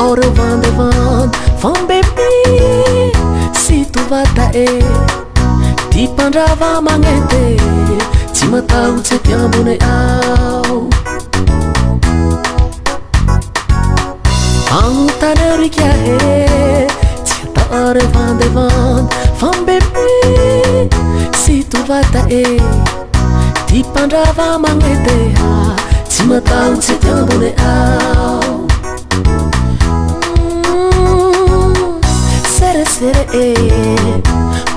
oreo vandevand fambebi sy tovata e ty mpandrava magnety tsy matahotsy ty ambony ao agnotaneo rika e tsy atao oreo vandevand fambebi sy tovata e ty mpandrava magnety tsy matahotsy ty ambony ao sere e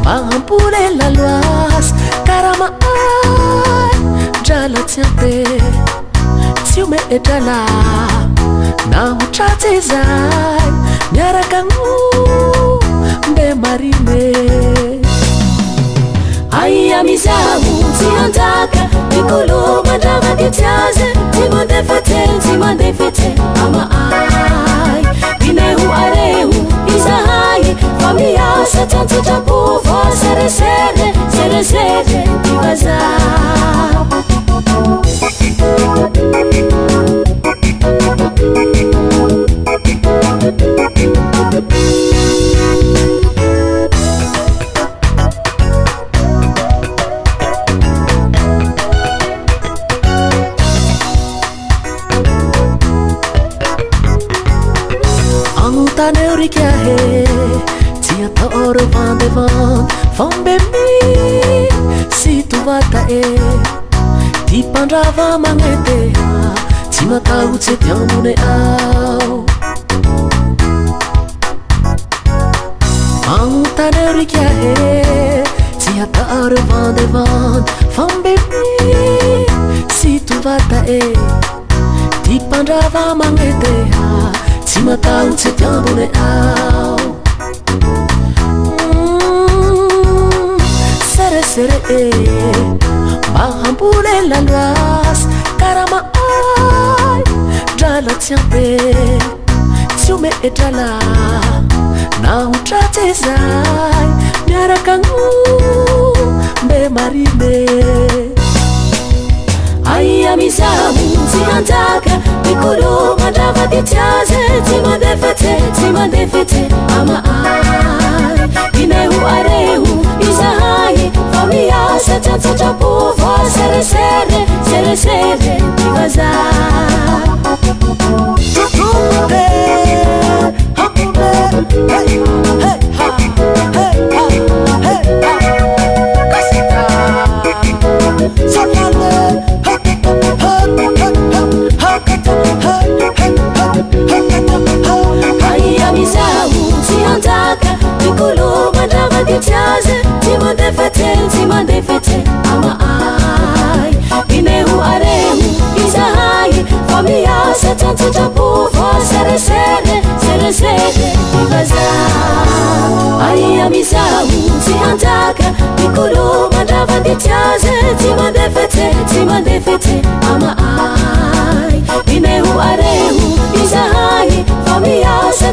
mahampole la loasy karama ay drala tsiampe tsy ome e drala na hotratsy zay miaraka gno mbe marine aia mizaho tsy andaka pikolo mandrava ty tiaze tsy mandefete ama ay dineho areho izahay fa miasa tsantsitrapovo seresere ty vazaha Antaneo rika he tsy atao oreo vandevand fambebi sy tovata e ty mpandrava magnety tsy matahotsy ty ambony ao antaneo rika he tsy atao oreo vandevand fambebi sy tovata e ty mpandrava magnety tsy matahotsy ty ambony ao sere e mahampole la loasy karama ay drala tsiampe tsy ome e drala na hotratsy zay miaraka gno mbe marine aia mizaho tsy andaka pikolo mandrava ty tiaze tsy mandefete ama ay dineho areho izahay fa miasa tsantsatrapovo seresere ty vazaha aia mizaho tsy andaka pikolo mandrava ty tiaze tsy mandefete ama ay dineho areho izahay fa miasa tsantsitrapovo seresere ty vazaha aia mizaho tsy andaka pikolo mandrava ty tiaze tsy mandefete ama ay dineho areho izahay fa miasa